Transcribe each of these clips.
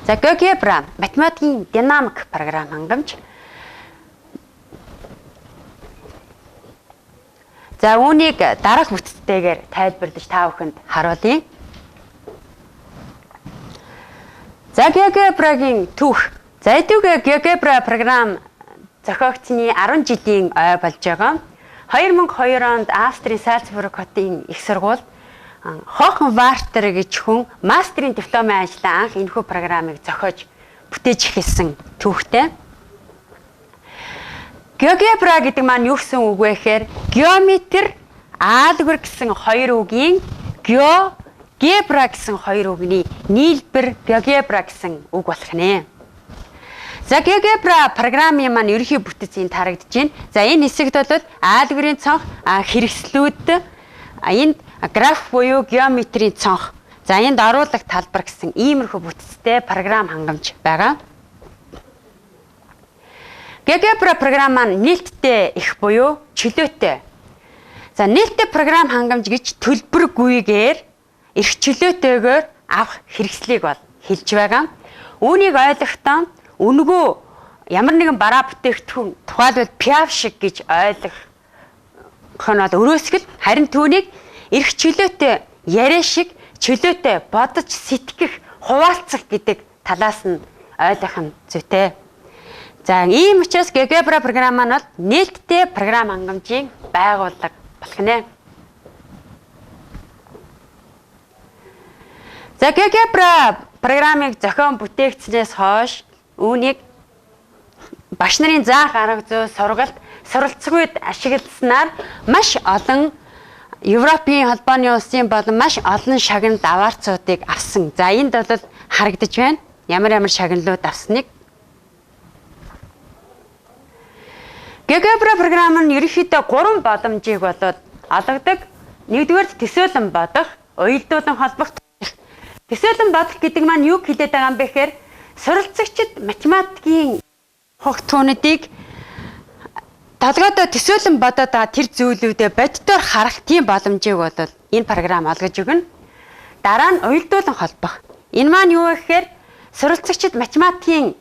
За GeoGebra математикийн динамик програм хангамж. За үүнийг дараах бүтцтэйгээр тайлбарлаж та бүхэнд харуулъя. За GeoGebra-гийн түүх. За эдгээр GeoGebra програм зохиогдсны 10 жилийн ой болж байгаа. 2002 онд Австрийн Сальцбург хотын их сургуульд Хохенвартер гэж хүн мастерын дипломын ажлаа анх энэхүү програмыг зохиож бүтээж эхэлсэн түүхтэй. GeoGebra гэдэг маань юу гэсэн үг вэ гэхээр геометр, алгебр гэсэн хоёр үгийн геобра гэсэн хоёр үгний нийлбэр GeoGebra гэсэн үг болох нэ. За GeoGebra програмын маань ерөнхий бүтэц энд харагдаж байна. За энэ хэсэгт бол алгебрийн цонх хэрэгслүүд энд граф буюу геометрийн цонх. За энд оруулах талбар гэсэн иймэрхүү бүтцтэй програм хангамж байгаа. GeoGebra програм маань нээлттэй их буюу чөлөөтэй. За нээлттэй програм хангамж гэж төлбөргүйгээр их чөлөөтэйгээр авах хэрэгслийг бол хэлж байгаа. Үүнийг ойлгохдоо өнгөө ямар нэгэн бараа бүтээгдэхүүн тухайлбал пиав шиг гэж ойлгох нь бол өрөөсгөл, харин түүнийг эрх чөлөөтэй яриа шиг чөлөөтэй бодож сэтгэх, хуваалцах гэдэг талаас нь ойлгох нь зүйтэй. За ийм учраас GeoGebra програм маань бол нээлттэй програм хангамжийн байгууллага болох нэ. За GeoGebra програмыг зохион бүтээгдснээс хойш үүнийг багш нарын заах арга зүй сургалт суралцах үед ашигласнаар маш олон Европын холбооны улсын болон маш олон шагналд аваарцуудыг авсан. За энд бол харагдаж байна. Ямар шагналууд авсныг. GeoGebra програм нь ерөнхийдөө 3 боломжийг болоод олгодог. Нэгдүгээр төсөөлөн бодох, уялдуулан холбох. Төсөөлөн бодох гэдэг маань юу хэлээд байгаа юм бэ гэхээр суралцагчид математикийн хогтуунуудыг толгойдоо төсөөлөн бодоод байгаа тэр зүйлүүдэд боддоор харах тийм боломжийг бол энэ програм олгож өгнө. Дараа нь уялдуулан холбох. Энэ маань юу вэ гэхээр суралцагчид математикийн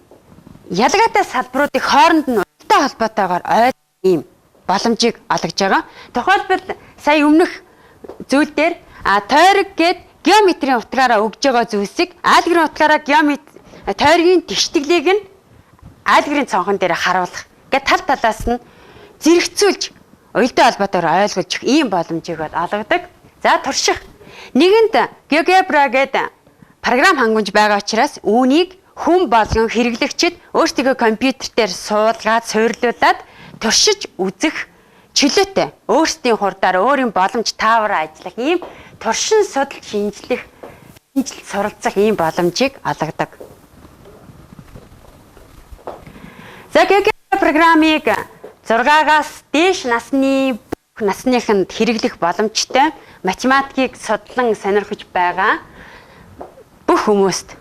ялгаатай салбаруудыг хооронд нь уялдаа холбоотойгоор ойлгох ийм боломжийг олгож байгаа. Тухайлбал сая өмнөх зүйл дээр тойрог гээд геометрийн утгаараа өгж байгаа зүйлсийг алгебрийн утгаараа тойргийн тэгштгэлийг нь алгебрийн цонхон дээр харуулах гэдэг тал талаас нь зэрэгцүүлж уялдаа холбоотойгоор ойлгуулж өгөх ийм боломжийг бол олгодог. За турших. Нэгэнд GeoGebra гэдэг програм хангамж байгаа учраас үүнийг хүн болгон хэрэглэгчид өөрсдөө компьютер дээр суулгаад суйрлуулад туршиж үзэх чөлөөтэй. Өөрсдийн хурдаар өөрийн боломж таавар ажиллах ийм туршин судал шинжилж суралцах ийм боломжийг олгодог. За GeoGebra програмыг 6-аас дээш насныханд хэрэглэх боломжтой математикийг судлан сонирхож байгаа бүх хүмүүст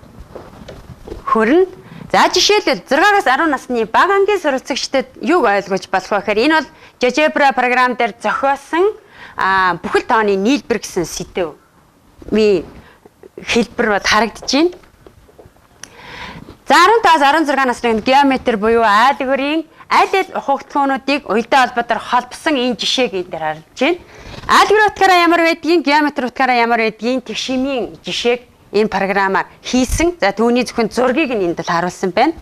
хүрнэ. За жишээлбэл 6-аас 10 насны бага ангийн суралцагчдад юуг ойлгож болох вэ гэхээр энэ бол GeoGebra програм дээр зохиосон бүхэл тооны нийлбэр гэсэн сэдвийн хэлбэр бол харагдаж байна. За 15-аас 16 насны геометр буюу алгебрийн аль ухагтхуунуудыг уялдаа холбоотойгоор холбосон энэ жишээг энэ дээр харагдаж байна. Алгебр утгаараа ямар байдгийг, геометр утгаараа ямар байдгийг тэгшимийн жишээг энэ програмаар хийсэн. За түүний зөвхөн зургийг нь энд харуулсан байна.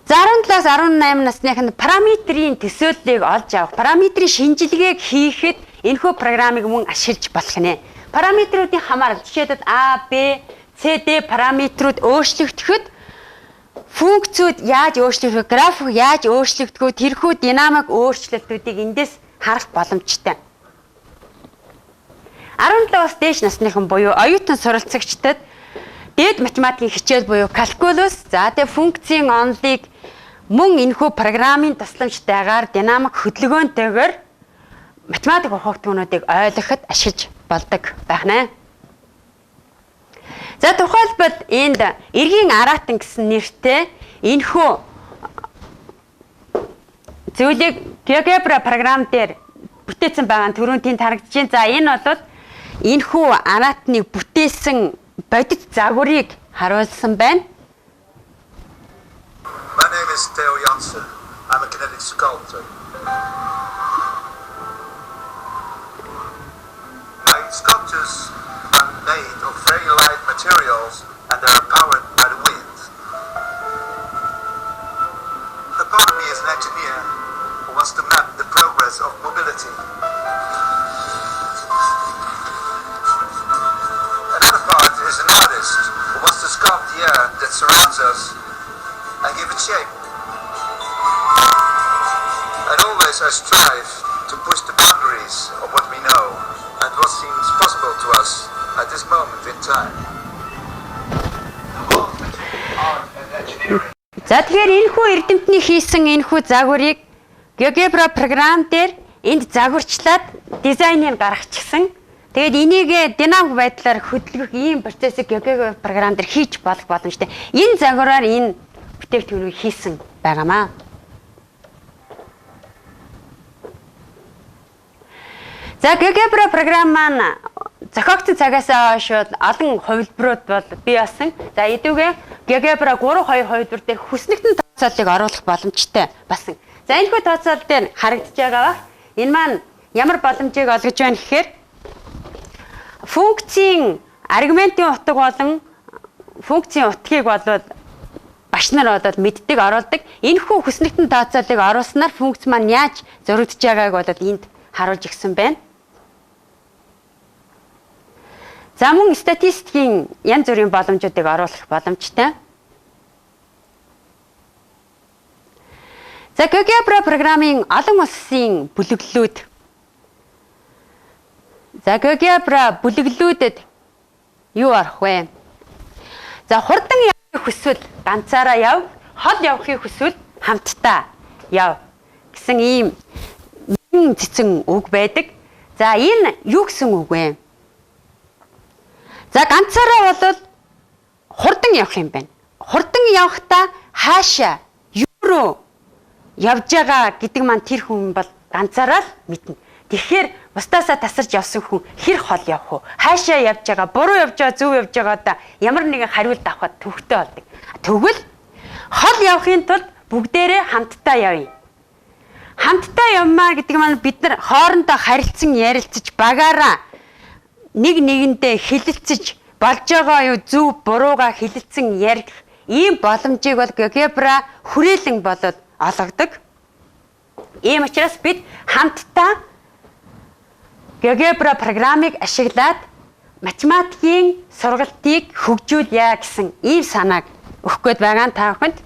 За 17-аас 18 насныханд параметрийн төсөөллийг олж авах, параметрийн шинжилгээг хийхэд энэхүү програмыг мөн ашиглаж болох нэ. Параметруудын хамаарал жишээлбэл А, Б, С, Д параметрууд өөрчлөгдөхөд функцүүд яаж өөрчлөгдөх, график яаж өөрчлөгдөх, тэрхүү динамик өөрчлөлтүүдийг эндээс харах боломжтой. 17-аас дээш насныхан буюу оюутан суралцагчдад дээд математикийн хичээл буюу калкулус, за тэгээ функцийн онолыг мөн энэхүү програмын тусламжтайгаар динамик хөдөлгөөнтэйгээр математик ухагтуунуудыг ойлгоход ашиглаж болдог байна. За тухайлбал энд эргийн аратан гэсэн нэртэй энэхүү зүйлийг GeoGebra програм дээр бүтээсэн байгаа нь түрүүн тэнд харагдаж байна. За энэ бол энэхүү аратныг бүтээсэн бодит загварыг харуулсан байна. My name is Theo Janssen. I'm a kinetic sculptor. My sculptures are made of very light materials and they are powered by the wind. A part of me is an engineer who wants to map the progress of mobility. Another part is an artist who wants to sculpt the air that surrounds us and give it shape. And always I strive to push the boundaries of what we know and what seems possible to us at this moment in time. The world between art and engineering. За тэгэхээр энэхүү эрдэмтний хийсэн энэхүү загварыг GeoGebra програм дээр энд загварчлаад дизайныг гаргачихсан. Тэгээд энийг динамик байдлаар хөдөлгөх ийм процессыг GeoGebra програм дээр хийж болох боломжтой. Энэ загвараар энэ бүтээгдэхүүнийг хийсэн байгаамаа. За GeoGebra програм маань зохиогдсон цагаас хойш олон хувилбарууд бол бий болсон. За эдүүгээ GeoGebra 322 дээр хүснэгтэн тооцооллыг оруулах боломжтой болсон. За энэхүү тооцоол дээр харагдаж байгаа ба энэ маань ямар боломжийг олгож байна гэхээр функцийн аргументын утга болон функцийн утгыг болоод багш нар болоод мэддэг оруулдаг. Энэхүү хүснэгтэн тооцооллыг оруулснаар функц маань яаж зурагдж байгааг болоод энд харуулж өгсөн байна. За мөн статистикийн янз бүрийн боломжуудыг оруулах боломжтой. За GeoGebra програмын олон улсын бүлэглэлүүд. За GeoGebra бүлэглэлүүдэд юу арах вэ? За хурдан явахыг хүсвэл ганцаараа яв, хол явахыг хүсвэл хамтдаа яв гэсэн ийм цэцэн үг байдаг. За энэ юу гэсэн үг вэ? За ганцаараа болоод хурдан явах юм байна. Хурдан явахдаа хаашаа юу руу явж байгаа гэдэг маань тэр хүн бол ганцаараа л мэднэ. Тэгэхээр бусдаасаа тасарч явсан хүн хэр хол явах вэ? Хаашаа явж байгаа, буруу явж байгаа, зөв явж байгаадаа ямар нэгэн хариулт авахд төвхтэй болдог. Тэгвэл хол явахын тулд бүгдээрээ хамтдаа явъя. Хамтдаа явмаа гэдэг маань бид нар хоорондоо харилцан ярилцаж багаараа нэг нэгэндээ хилэлцэж болж байгаа юу зөв бурууга хилэлцэн ярих ийм боломжийг бол GeoGebra хүрээлэн болоод олгодог. Ийм учраас бид хамтдаа GeoGebra програмыг ашиглаад математикийн сургалтыг хөгжүүлье гэсэн ийм санааг өгөх гээд байгаа та бүхэнд.